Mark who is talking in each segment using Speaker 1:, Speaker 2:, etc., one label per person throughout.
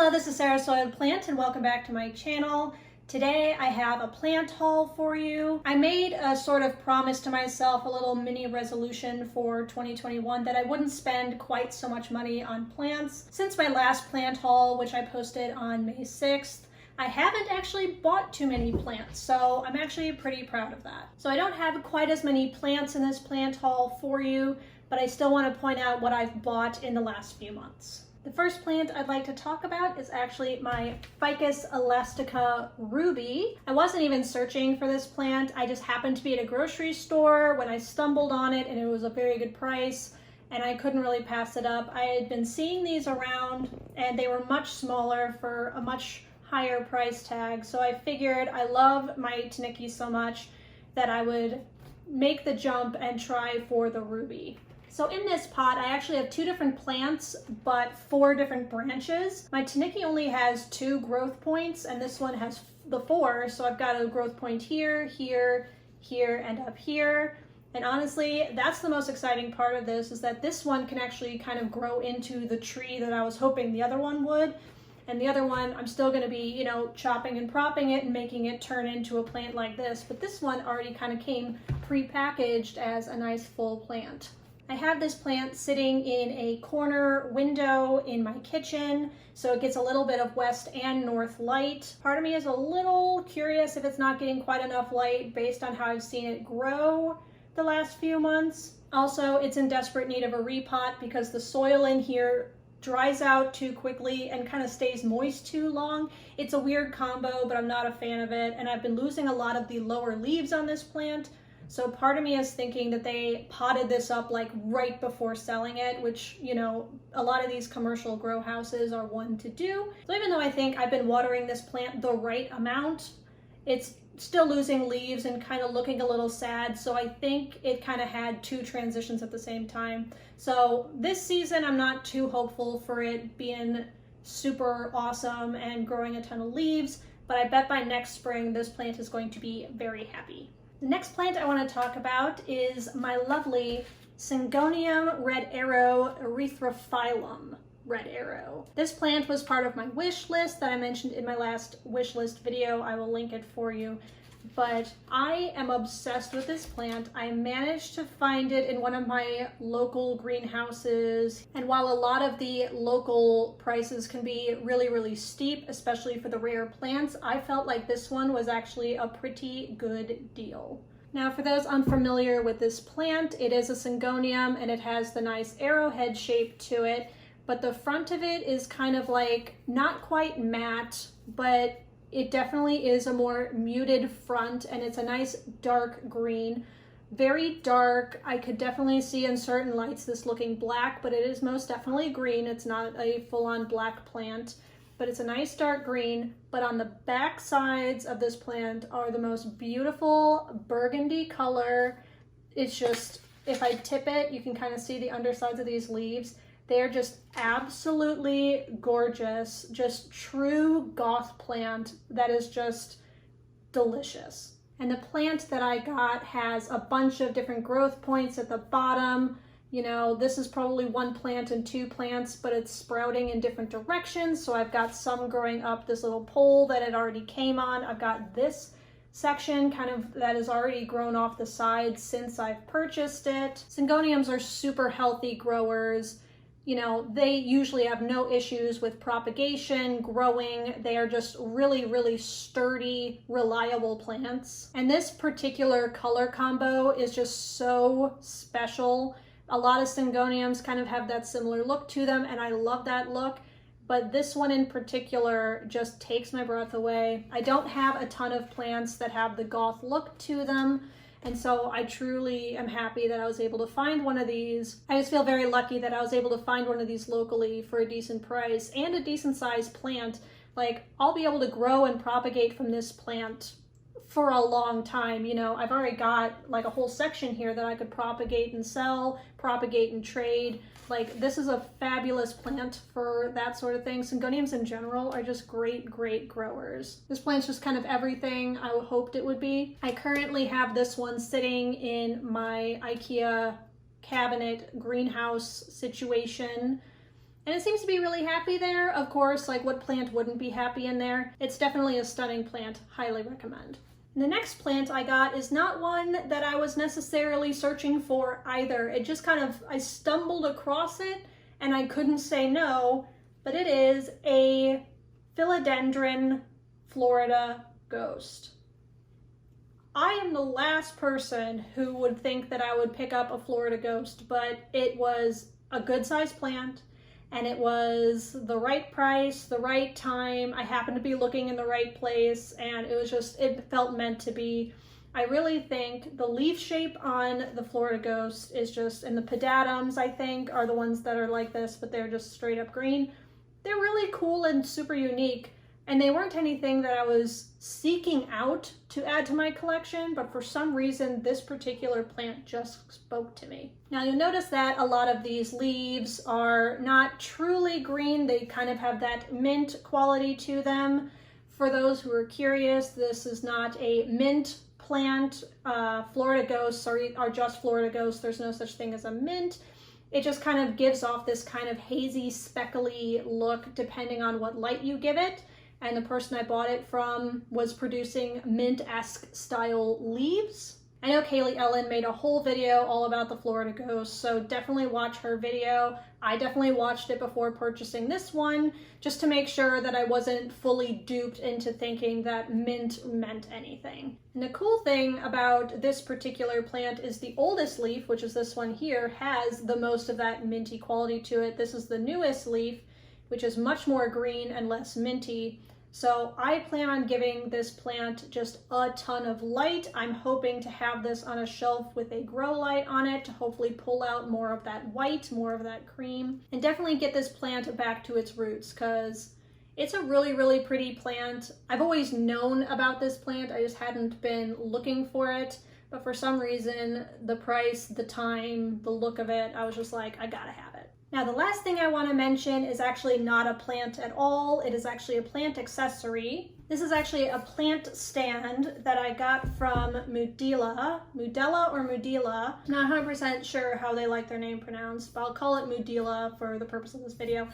Speaker 1: Hello, this is Sarah Soiledplant and welcome back to my channel. Today I have a plant haul for you. I made a sort of promise to myself, a little mini resolution for 2021 that I wouldn't spend quite so much money on plants. Since my last plant haul, which I posted on May 6th, I haven't actually bought too many plants, so I'm actually pretty proud of that. So I don't have quite as many plants in this plant haul for you, but I still want to point out what I've bought in the last few months. The first plant I'd like to talk about is actually my Ficus Elastica Ruby. I wasn't even searching for this plant. I just happened to be at a grocery store when I stumbled on it and it was a very good price and I couldn't really pass it up. I had been seeing these around and they were much smaller for a much higher price tag. So I figured I love my Tanika so much that I would make the jump and try for the Ruby. So in this pot, I actually have two different plants, but 4 different branches. My Tanika only has 2 growth points, and this one has the 4. So I've got a growth point here, here, here, and up here. And honestly, that's the most exciting part of this, is that this one can actually kind of grow into the tree that I was hoping the other one would. And the other one, I'm still gonna be, chopping and propping it and making it turn into a plant like this. But this one already kind of came pre-packaged as a nice full plant. I have this plant sitting in a corner window in my kitchen, so it gets a little bit of west and north light. Part of me is a little curious if it's not getting quite enough light based on how I've seen it grow the last few months. Also, it's in desperate need of a repot because the soil in here dries out too quickly and kind of stays moist too long. It's a weird combo, but I'm not a fan of it, and I've been losing a lot of the lower leaves on this plant. So part of me is thinking that they potted this up like right before selling it, which, a lot of these commercial grow houses are one to do. So even though I think I've been watering this plant the right amount, it's still losing leaves and kind of looking a little sad. So I think it kind of had 2 transitions at the same time. So this season, I'm not too hopeful for it being super awesome and growing a ton of leaves, but I bet by next spring, this plant is going to be very happy. The next plant I want to talk about is my lovely Syngonium Red Arrow Erythrophyllum Red Arrow. This plant was part of my wish list that I mentioned in my last wish list video. I will link it for you. But I am obsessed with this plant. I managed to find it in one of my local greenhouses. And while a lot of the local prices can be really, really steep, especially for the rare plants, I felt like this one was actually a pretty good deal. Now, for those unfamiliar with this plant, it is a Syngonium and it has the nice arrowhead shape to it, but the front of it is kind of like not quite matte, but it definitely is a more muted front, and it's a nice dark green. Very dark. I could definitely see in certain lights this looking black, but it is most definitely green. It's not a full-on black plant, but it's a nice dark green. But on the back sides of this plant are the most beautiful burgundy color. It's just, if I tip it, you can kind of see the undersides of these leaves. They're just absolutely gorgeous, just true goth plant that is just delicious. And the plant that I got has a bunch of different growth points at the bottom. This is probably 1 plant and 2 plants, but it's sprouting in different directions. So I've got some growing up this little pole that it already came on. I've got this section kind of that has already grown off the sides since I've purchased it. Syngoniums are super healthy growers. They usually have no issues with propagation, growing. They are just really, really sturdy, reliable plants. And this particular color combo is just so special. A lot of Syngoniums kind of have that similar look to them, and I love that look. But this one in particular just takes my breath away. I don't have a ton of plants that have the goth look to them, and so I truly am happy that I was able to find one of these. I just feel very lucky that I was able to find one of these locally for a decent price and a decent sized plant. Like, I'll be able to grow and propagate from this plant for a long time. I've already got like a whole section here that I could propagate and sell, propagate and trade. Like, this is a fabulous plant for that sort of thing. Syngoniums in general are just great, great growers. This plant's just kind of everything I hoped it would be. I currently have this one sitting in my IKEA cabinet greenhouse situation. And it seems to be really happy there. Of course, like what plant wouldn't be happy in there? It's definitely a stunning plant. Highly recommend. The next plant I got is not one that I was necessarily searching for either. It just kind of, I stumbled across it and I couldn't say no, but it is a Philodendron Florida Ghost. I am the last person who would think that I would pick up a Florida Ghost, but it was a good sized plant. And it was the right price, the right time. I happened to be looking in the right place, and it was just, it felt meant to be. I really think the leaf shape on the Florida Ghost is just, and the pedatums, I think, are the ones that are like this, but they're just straight up green. They're really cool and super unique, and they weren't anything that I was seeking out to add to my collection, but for some reason, this particular plant just spoke to me. Now you'll notice that a lot of these leaves are not truly green. They kind of have that mint quality to them. For those who are curious, this is not a mint plant. Florida Ghosts are just Florida Ghosts. There's no such thing as a mint. It just kind of gives off this kind of hazy, speckly look depending on what light you give it. And the person I bought it from was producing mint-esque style leaves. I know Kaylee Ellen made a whole video all about the Florida Ghost, so definitely watch her video. I definitely watched it before purchasing this one, just to make sure that I wasn't fully duped into thinking that mint meant anything. And the cool thing about this particular plant is the oldest leaf, which is this one here, has the most of that minty quality to it. This is the newest leaf, which is much more green and less minty. So I plan on giving this plant just a ton of light. I'm hoping to have this on a shelf with a grow light on it to hopefully pull out more of that white, more of that cream, and definitely get this plant back to its roots because it's a really, really pretty plant. I've always known about this plant. I just hadn't been looking for it. But for some reason, the price, the time, the look of it, I was just like, I gotta have it. Now, the last thing I want to mention is actually not a plant at all. It is actually a plant accessory. This is actually a plant stand that I got from Mudela or Mudela. Not 100% sure how they like their name pronounced, but I'll call it Mudela for the purpose of this video.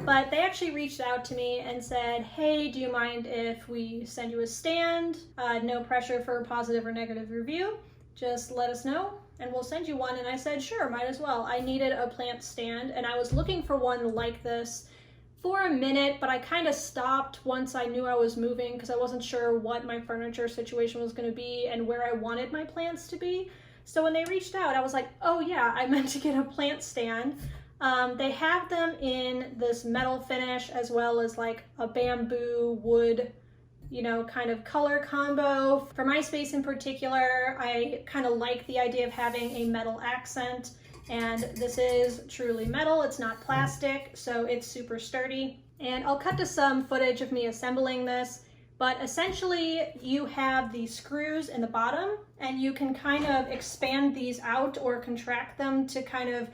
Speaker 1: But they actually reached out to me and said, hey, do you mind if we send you a stand? No pressure for a positive or negative review. Just let us know and we'll send you one. And I said, sure, might as well. I needed a plant stand and I was looking for one like this for a minute, but I kind of stopped once I knew I was moving because I wasn't sure what my furniture situation was going to be and where I wanted my plants to be. So when they reached out, I was like, oh yeah, I meant to get a plant stand. They have them in this metal finish as well as like a bamboo wood, you know, kind of color combo. For my space in particular, I kind of like the idea of having a metal accent, and this is truly metal. It's not plastic, so it's super sturdy. And I'll cut to some footage of me assembling this, but essentially you have the screws in the bottom and you can kind of expand these out or contract them to kind of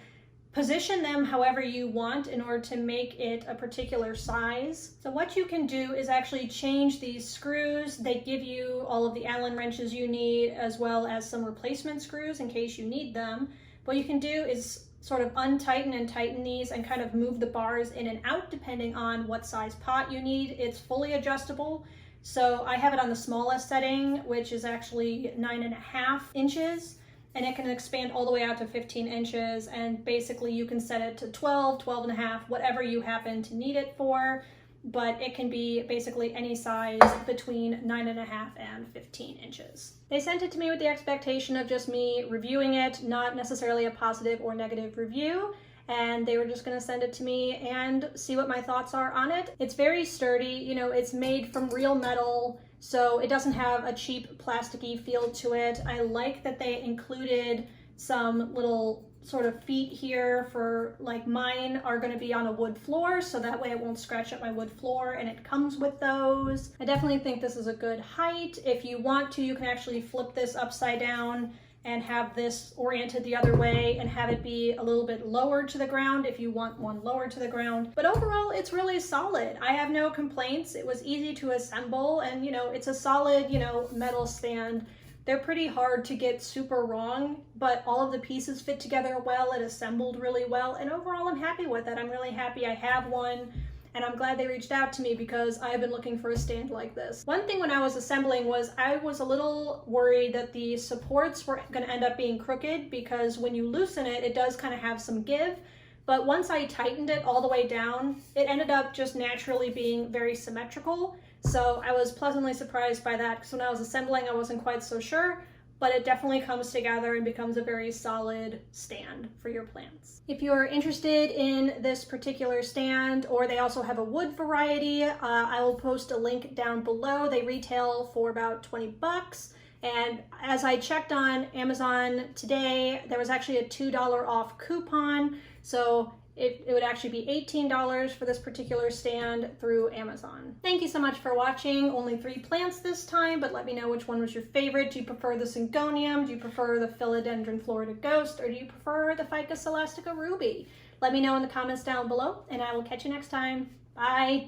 Speaker 1: position them however you want in order to make it a particular size. So what you can do is actually change these screws. They give you all of the Allen wrenches you need as well as some replacement screws in case you need them. What you can do is sort of untighten and tighten these and kind of move the bars in and out depending on what size pot you need. It's fully adjustable. So I have it on the smallest setting, which is actually 9.5 inches. And it can expand all the way out to 15 inches. And basically you can set it to 12, 12.5, whatever you happen to need it for. But it can be basically any size between 9.5 and 15 inches. They sent it to me with the expectation of just me reviewing it, not necessarily a positive or negative review. And they were just gonna send it to me and see what my thoughts are on it. It's very sturdy, you know, it's made from real metal, so it doesn't have a cheap plasticky feel to it. I like that they included some little sort of feet here for, like, mine are going to be on a wood floor, so that way it won't scratch up my wood floor, and it comes with those. I definitely think this is a good height. If you want to, you can actually flip this upside down and have this oriented the other way and have it be a little bit lower to the ground if you want one lower to the ground. But overall, it's really solid. I have no complaints. It was easy to assemble and, you know, it's a solid, you know, metal stand They're pretty hard to get super wrong, but all of the pieces fit together well. It assembled really well, and overall I'm happy with it. I'm really happy I have one, and I'm glad they reached out to me because I've been looking for a stand like this. One thing when I was assembling was I was a little worried that the supports were going to end up being crooked, because when you loosen it, it does kind of have some give. But once I tightened it all the way down, it ended up just naturally being very symmetrical. So I was pleasantly surprised by that, because when I was assembling, I wasn't quite so sure, but it definitely comes together and becomes a very solid stand for your plants. If you're interested in this particular stand, or they also have a wood variety, I will post a link down below. They retail for about 20 bucks. And as I checked on Amazon today, there was actually a $2 off coupon. So it would actually be $18 for this particular stand through Amazon. Thank you so much for watching. Only 3 plants this time, but let me know which one was your favorite. Do you prefer the Syngonium? Do you prefer the Philodendron Florida Ghost? Or do you prefer the Ficus Elastica Ruby? Let me know in the comments down below, and I will catch you next time. Bye.